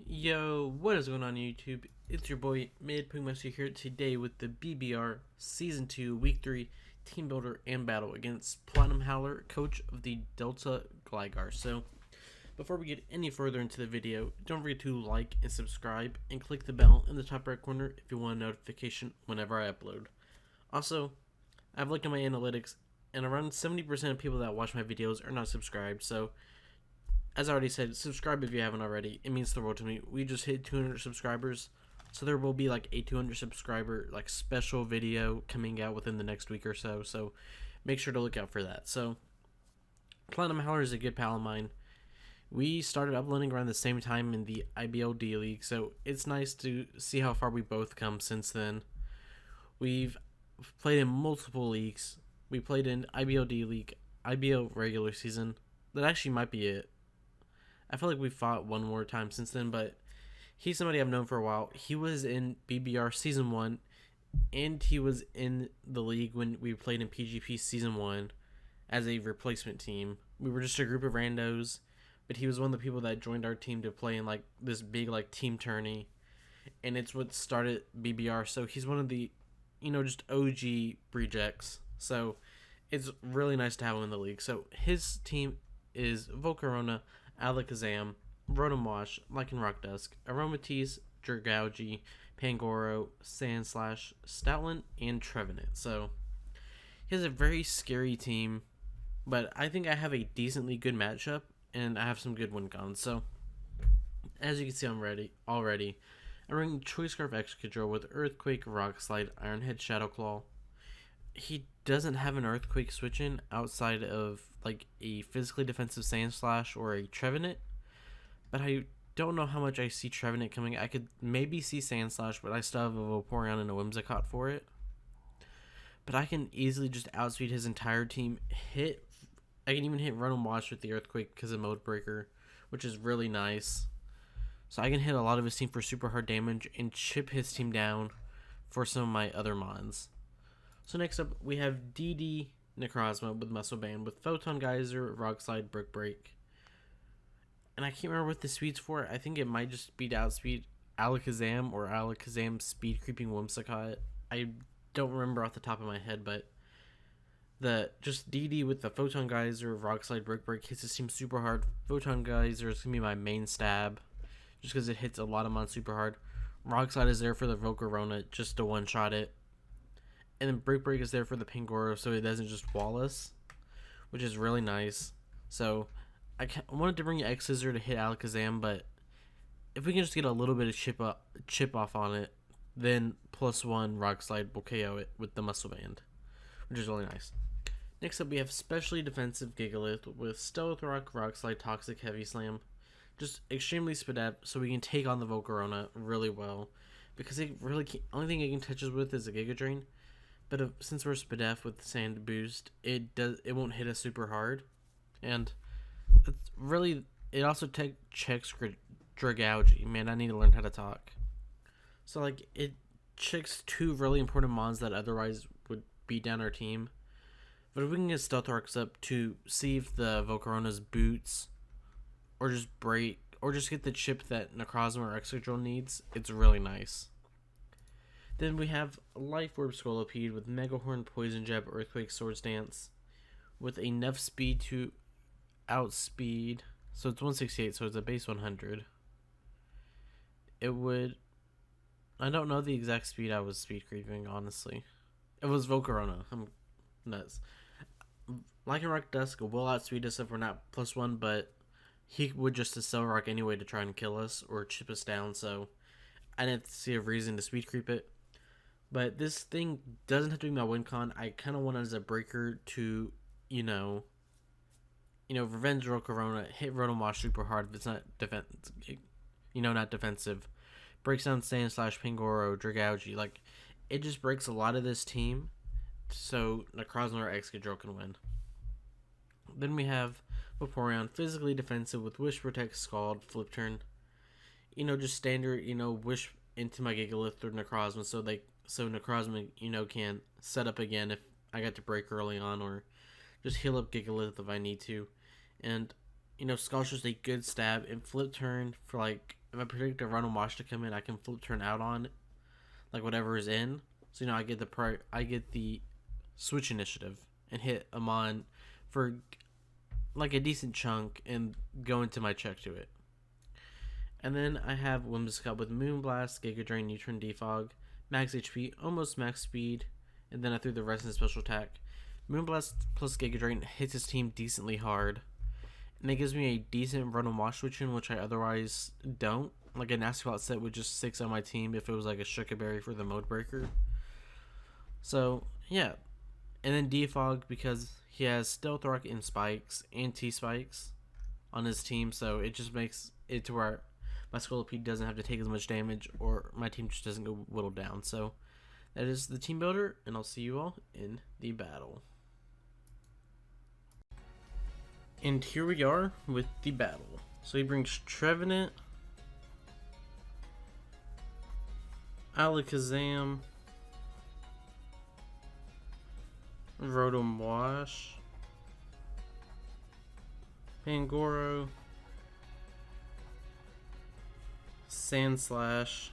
Yo, what is going on YouTube? It's your boy Mid Pugmaster here today with the BBR Season 2 Week 3 Team Builder and Battle against Platinum Howler, coach of the Delta Gligars. So, before we get any further into the video, don't forget to like and subscribe and click the bell in the top right corner if you want a notification whenever I upload. Also, I've looked at my analytics and around 70% of people that watch my videos are not subscribed, so as I already said, subscribe if you haven't already. It means the world to me. We just hit 200 subscribers, so there will be like a 200 subscriber like special video coming out within the next week or so. So make sure to look out for that. So Platinum Howler is a good pal of mine. We started uploading around the same time in the IBLD League, so it's nice to see how far we both come since then. We've played in multiple leagues. We played in IBLD League, IBL regular season. That actually might be it. I feel like we fought one more time since then, but he's somebody I've known for a while. He was in BBR Season 1, and he was in the league when we played in PGP Season 1 as a replacement team. We were just a group of randos, but he was one of the people that joined our team to play in like this big like team tourney, and it's what started BBR. So he's one of the, just OG rejects. So it's really nice to have him in the league. So his team is Volcarona, Alakazam, Rotomwash, Lycanroc Dusk, Aromatisse, Dragougi, Pangoro, Sandslash, Stoutland, and Trevenant. So he has a very scary team, but I think I have a decently good matchup, and I have some good win cons. So as you can see, I'm ready already. I'm running Choice Scarf Excadrill with Earthquake, Rock Slide, Ironhead, Shadow Claw. He doesn't have an Earthquake switch in outside of like a physically defensive Sandslash or a Trevenant, but I don't know how much I see Trevenant coming. I could maybe see Sandslash, but I still have a Vaporeon and a Whimsicott for it. But I can easily just outspeed his entire team. I can even hit Rotom with the Earthquake because of Mode Breaker, which is really nice. So I can hit a lot of his team for super hard damage and chip his team down for some of my other mons. So next up, we have DD Necrozma with Muscle Band with Photon Geyser, Rock Slide, Brick Break. And I can't remember what the speed's for. I think it might just be to outspeed Alakazam or Alakazam speed creeping Whimsicott. I don't remember off the top of my head, but just DD with the Photon Geyser, Rock Slide, Brick Break hits his team super hard. Photon Geyser is going to be my main stab just because it hits a lot of mons super hard. Rock Slide is there for the Volcarona just to one-shot it. And then Brick Break is there for the Pangoro so it doesn't just wall us, which is really nice. So I wanted to bring X Scissor to hit Alakazam, but if we can just get a little bit of chip off on it, then +1 Rock Slide will KO it with the Muscle Band, which is really nice. Next up, we have Specially Defensive Gigalith with Stealth Rock, Rock Slide, Toxic Heavy Slam. Just extremely speed up so we can take on the Volcarona really well, because it really only thing it can touch us with is a Giga Drain. But since we're Spadef with Sand Boost, it won't hit us super hard, and it also checks Dragougi. Man, I need to learn how to talk. So like it checks two really important mons that otherwise would beat down our team. But if we can get Stealth Arcs up to see if the Volcarona's boots, or just break, or just get the chip that Necrozma or Excadrill needs, it's really nice. Then we have Life Orb Scolipede with Megahorn, Poison Jab, Earthquake, Swords Dance with enough speed to outspeed. So it's 168, so it's a base 100. I don't know the exact speed I was speed creeping, honestly. It was Volcarona. I'm nuts. Lycanroc Dusk will outspeed us if we're not +1, but he would just Accel Rock anyway to try and kill us or chip us down, so I didn't see a reason to speed creep it. But this thing doesn't have to be my win con. I kind of want it as a breaker to, revenge Volcarona, hit Rotom super hard if it's not not defensive. Breaks down Sandslash, Pangoro, Dragougi. Like, it just breaks a lot of this team, so Necrozma or Excadrill can win. Then we have Vaporeon, physically defensive with Wish, Protect, Scald, Flip Turn. Just standard, Wish into my Gigalith or Necrozma so Necrozma, can set up again if I got to break early on, or just heal up Gigalith if I need to. And, Skull's just a good stab, and Flip Turn for, if I predict a run and wash to come in, I can flip turn out on like whatever is in. So I get the switch initiative and hit Amon for like a decent chunk and go into my check to it. And then I have Whimsicott with Moonblast, Giga Drain, Neutron Defog, max HP, almost max speed, and then I threw the rest in special attack. Moonblast plus Giga Drain hits his team decently hard, and it gives me a decent run and wash switch in, which I otherwise don't. Like a Nasty Plot set with just 6 on my team if it was like a Shuckaberry for the Mode Breaker. So, yeah. And then Defog because he has Stealth Rock and Spikes and T-Spikes on his team, so it just makes it to where my Scolipede doesn't have to take as much damage or my team just doesn't go whittled down. So that is the team builder, and I'll see you all in the battle. And here we are with the battle. So he brings Trevenant, Alakazam, Rotom Wash, Pangoro, Sandslash,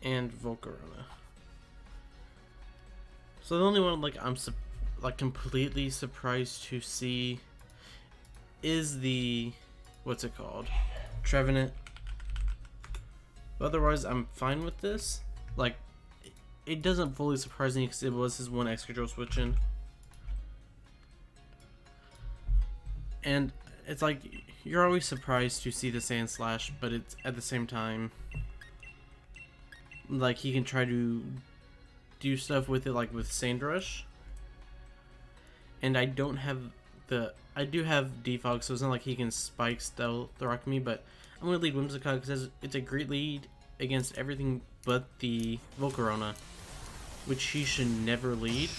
and Volcarona. So the only one I'm completely surprised to see is the Trevenant. But otherwise, I'm fine with this. Like, it doesn't fully surprise me because it was his one Excadrill switch in. And it's like, you're always surprised to see the Sandslash, but it's at the same time, like, he can try to do stuff with it, like with Sandrush. And I do have Defog, so it's not like he can Spike Stealth Rock me, but I'm going to lead Whimsicott because it's a great lead against everything but the Volcarona, which he should never lead.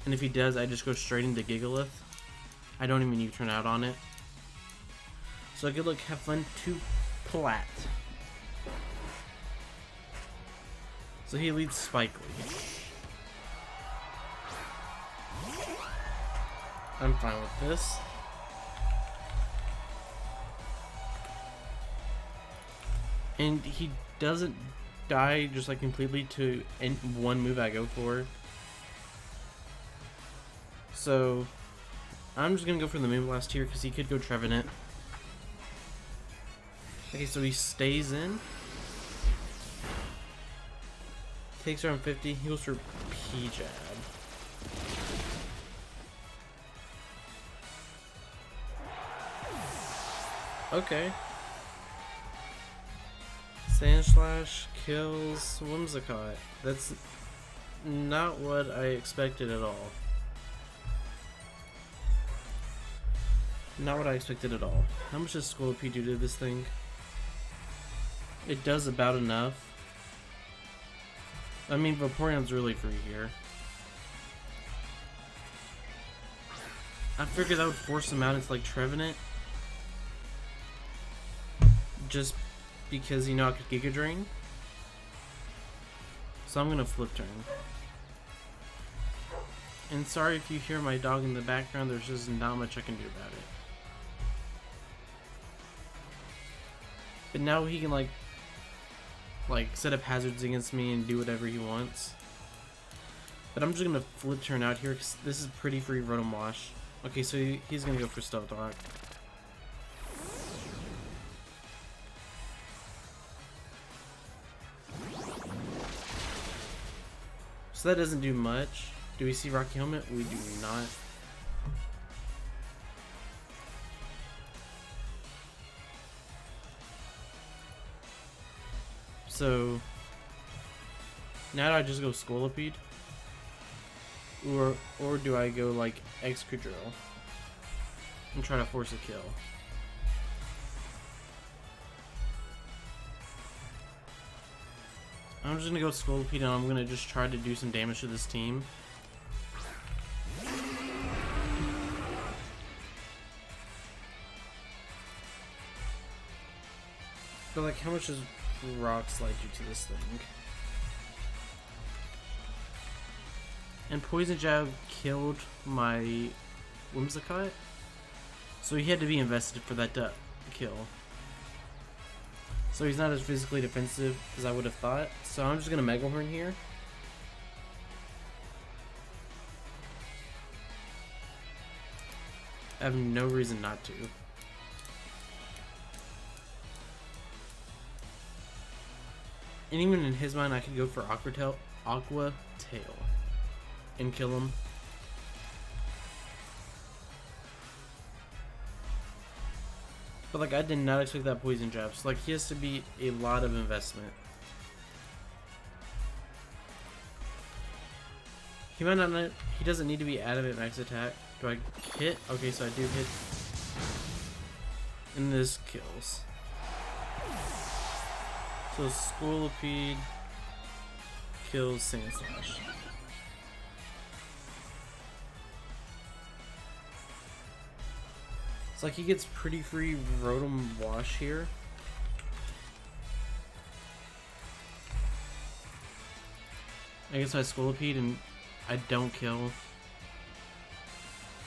And if he does, I just go straight into Gigalith. I don't even turn out on it. So good luck, have fun to Plat. So he leads Spike Lead. I'm fine with this. And he doesn't die just like completely to one move I go for. So I'm just gonna go for the Moonblast here because he could go Trevenant. Okay, so he stays in. Takes around 50. He goes for P-Jab. Okay. Sandslash kills Whimsicott. That's not what I expected at all. Not what I expected at all. How much does Scolipede do to this thing? It does about enough. I mean, Vaporeon's really free here. I figured that would force him out into like Trevenant. Just because, I could Giga Drain. So I'm gonna flip turn. And sorry if you hear my dog in the background, there's just not much I can do about it. But now he can like set up hazards against me and do whatever he wants. But I'm just gonna flip turn out here because this is pretty free Rotom Wash. Okay, so he's gonna go for Stealth Rock. So that doesn't do much. Do we see Rocky Helmet? We do not. So now do I just go Scolipede? Or do I go like Excadrill and try to force a kill? I'm just gonna go Scolipede and I'm gonna just try to do some damage to this team. But like, how much does Rock Slide do to this thing? And Poison Jab killed my Whimsicott, so he had to be invested for that to kill. So he's not as physically defensive as I would have thought. So I'm just going to Mega Horn here. I have no reason not to. And even in his mind, I could go for Aqua Tail and kill him. But like, I did not expect that poison jab. So like, he has to be a lot of investment. He might not. He doesn't need to be adamant max attack. Do I hit? Okay, so I do hit. And this kills. So Scolipede kills Sand Slash. It's like he gets pretty free Rotom Wash here. I guess I Scolipede and I don't kill.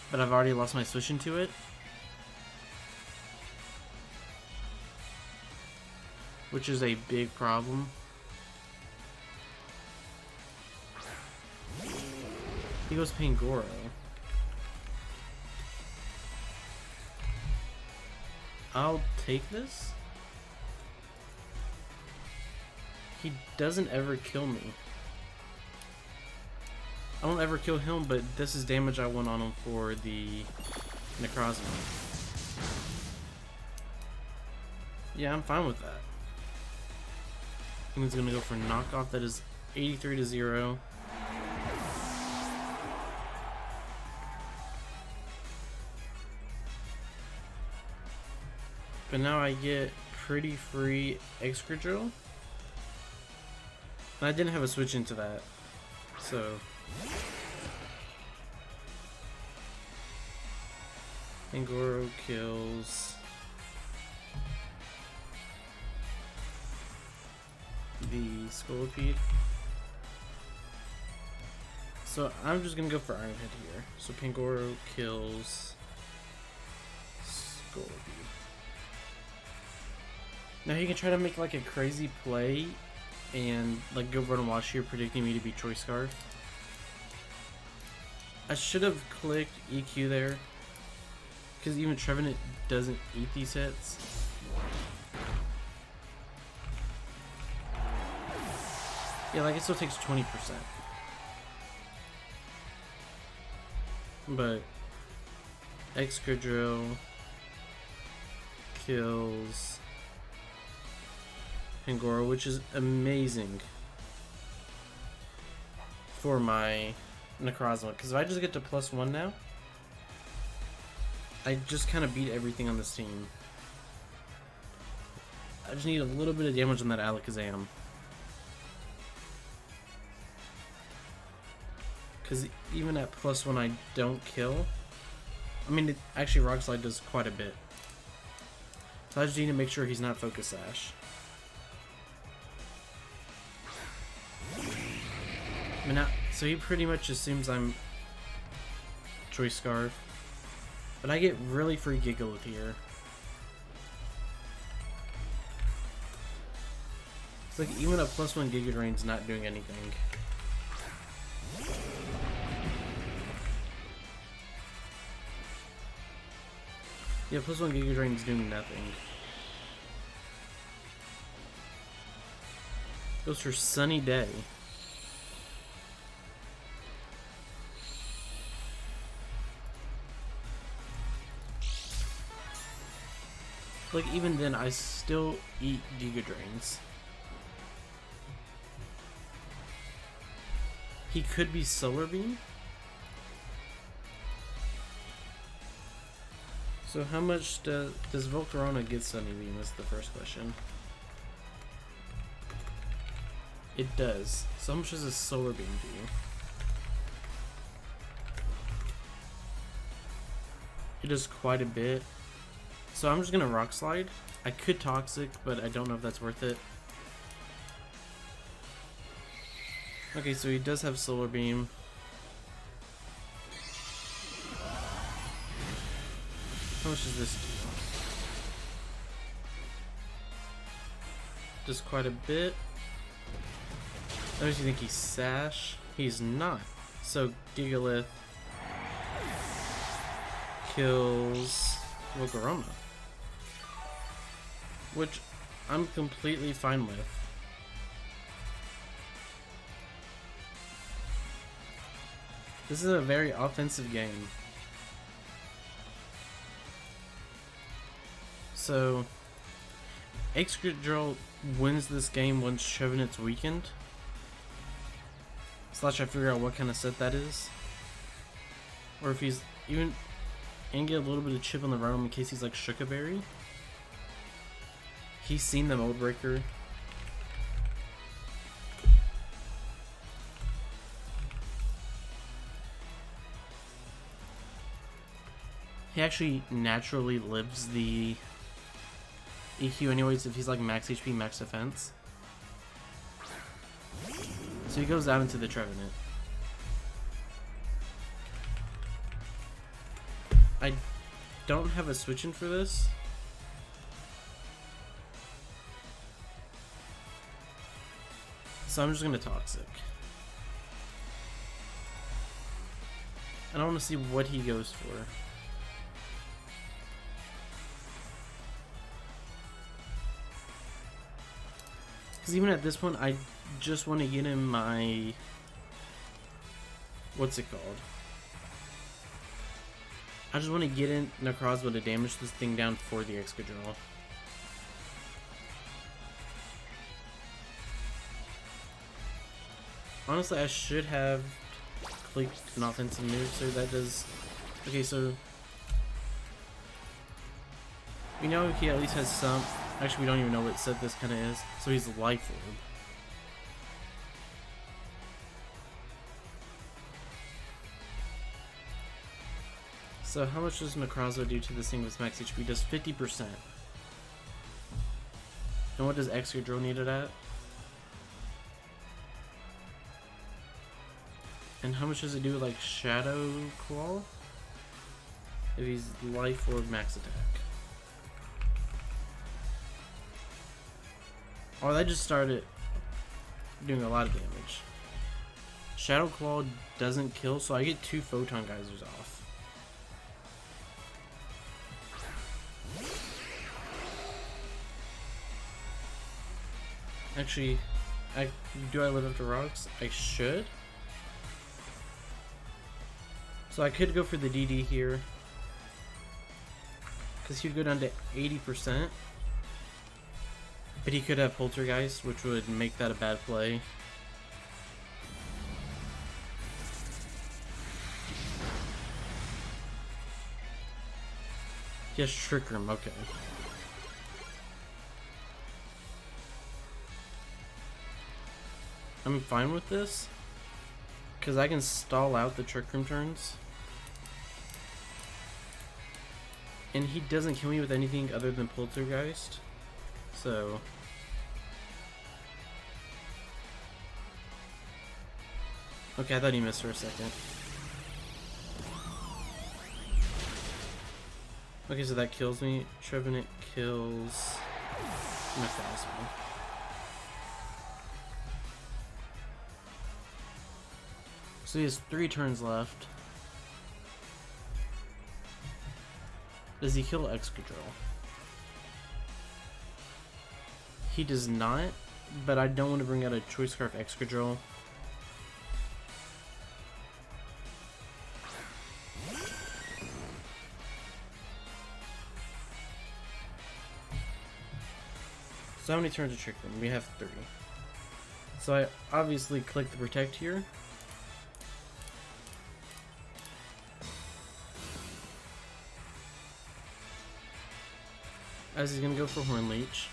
But I've already lost my switch into it. Which is a big problem. He goes Pangoro. I'll take this. He doesn't ever kill me. I don't ever kill him, but this is damage I went on him for the Necrozma. Yeah, I'm fine with that. I think he's gonna go for knockoff. That is 83 to 0. But now I get pretty free Excadrill. And I didn't have a switch into that. So Pangoro kills the Scolipede. So I'm just gonna go for Iron Head here. So Pangoro kills Scolipede. Now he can try to make like a crazy play and like go Rotom Wash here, predicting me to be Choice Scarf. I should have clicked EQ there, because even Trevenant doesn't eat these hits. Yeah, like it still takes 20%. But Excadrill kills Pangoro, which is amazing for my Necrozma, because if I just get to +1 now, I just kind of beat everything on this team. I just need a little bit of damage on that Alakazam. Because even at +1 I don't kill. I mean, actually Rock Slide does quite a bit. So I just need to make sure he's not Focus Sash. I mean, so he pretty much assumes I'm Choice Scarf. But I get really free Gigalith here. It's like even a +1 Giga Drain's not doing anything. Yeah, +1 Giga Drain's doing nothing. Goes for Sunny Day. Like, even then, I still eat Giga Drains. He could be Solar Beam. So how much does Volcarona get Sunny Beam is the first question. It does. So how much does a Solar Beam do? It does quite a bit. So I'm just gonna Rock Slide. I could Toxic, but I don't know if that's worth it. Okay, so he does have Solar Beam. How much does this does quite a bit. I don't think he's Sash. He's not. So Gigalith kills Wilgaroma, which I'm completely fine with. This is a very offensive game. So Excadrill wins this game once Trevenant's weakened. Slash I figure out what kind of set that is. Or if he's even... and get a little bit of chip on the realm in case he's like Shookaberry. He's seen the Mold Breaker. He actually naturally lives the EQ anyways if he's like max HP, max defense. So he goes out into the Trevenant. I don't have a switch in for this. So I'm just gonna Toxic. And I want to see what he goes for. Because even at this point, I just want to get him my... what's it called? I just want to get in Necrozma to damage this thing down for the Excadrill. Honestly, I should have clicked an offensive move, so that does... okay, so... we know he at least has some... actually, we don't even know what set this kind of is, so he's Life Orb. So how much does Necrozma do to this thing with max HP? Does 50%. And what does Excadrill need it at? And how much does it do with like Shadow Claw? If he's Life Orb max attack. Oh, that just started doing a lot of damage. Shadow Claw doesn't kill, so I get 2 Photon Geysers off. Actually, do I live up to rocks? I should. So I could go for the DD here, because he'd go down to 80%. But he could have Poltergeist, which would make that a bad play. He has Trick Room, okay. I'm fine with this, because I can stall out the Trick Room turns. And he doesn't kill me with anything other than Poltergeist. So... okay, I thought he missed for a second. Okay, so that kills me. Trevenant kills Necrozma. So he has 3 turns left. Does he kill Excadrill? He does not, but I don't want to bring out a Choice Scarf Excadrill. So how many turns to Trick Room? We have 3. So I obviously click the Protect here. As he's gonna go for Horn Leech.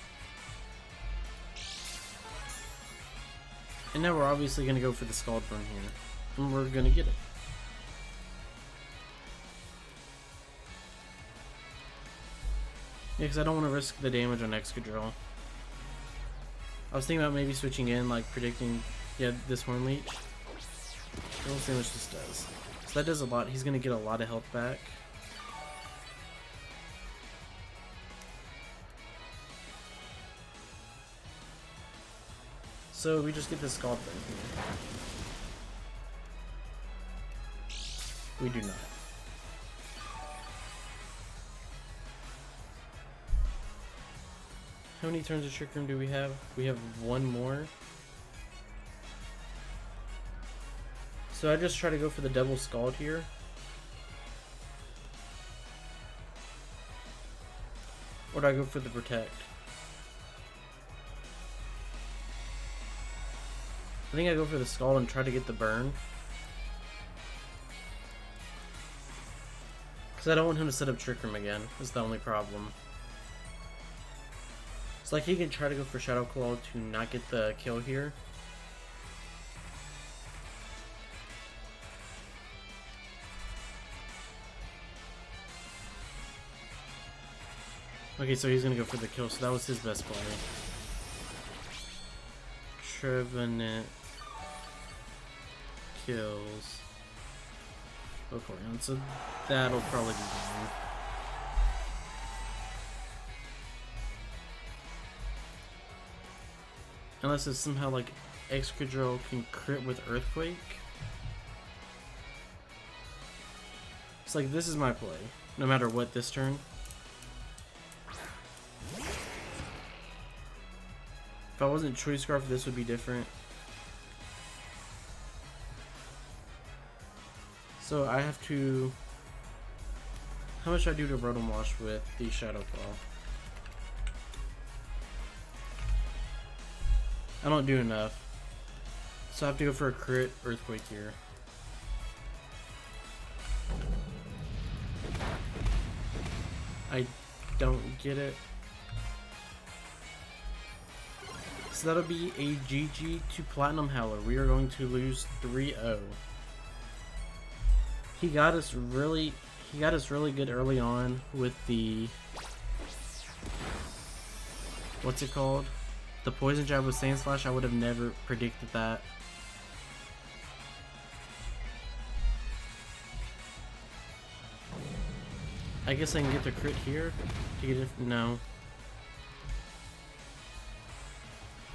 And now we're obviously gonna go for the Scald Burn here. And we're gonna get it. Yeah, because I don't want to risk the damage on Excadrill. I was thinking about maybe switching in, like predicting, yeah, this Horn Leech. We'll see how much this does. So that does a lot. He's gonna get a lot of health back. So we just get the Scald thing here. We do not. How many turns of Trick Room do we have? We have one more. So I just try to go for the double Scald here. Or do I go for the Protect? I think I go for the Scald and try to get the burn. Because I don't want him to set up Trick Room again, is the only problem. It's like he can try to go for Shadow Claw to not get the kill here. Okay, so he's gonna go for the kill, so that was his best play. Trevenant kills Vaporeon, so that'll probably be fine. Unless it's somehow like Excadrill can crit with Earthquake. It's like, this is my play, no matter what this turn. If I wasn't Choice Scarf, this would be different. So I have to... How much should I do to Rotom Wash with the Shadow Claw? I don't do enough. So I have to go for a crit Earthquake here. I don't get it. So that'll be a GG to Platinum Howler. We are going to lose 3-0. He got us really good early on with the, what's it called? The Poison Jab with Sand Slash. I would have never predicted that. I guess I can get the crit here to get it. No.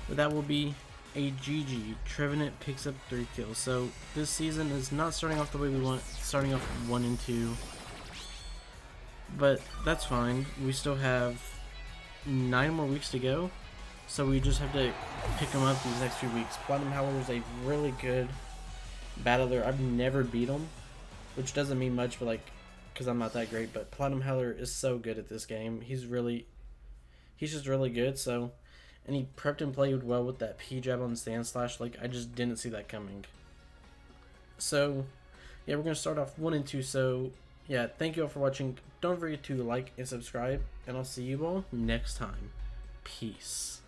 But that will be a GG. Trevenant picks up 3 kills. So this season is not starting off the way we want, starting off 1 and 2. But that's fine. We still have 9 more weeks to go. So we just have to pick them up these next few weeks. Platinum Howler is a really good battler. I've never beat him, which doesn't mean much, but like, because I'm not that great. But Platinum Howler is so good at this game. He's just really good. So. And he prepped and played well with that P-Jab on Sand Slash. Like, I just didn't see that coming. So, yeah, we're going to start off 1 and 2. So, yeah, thank you all for watching. Don't forget to like and subscribe. And I'll see you all next time. Peace.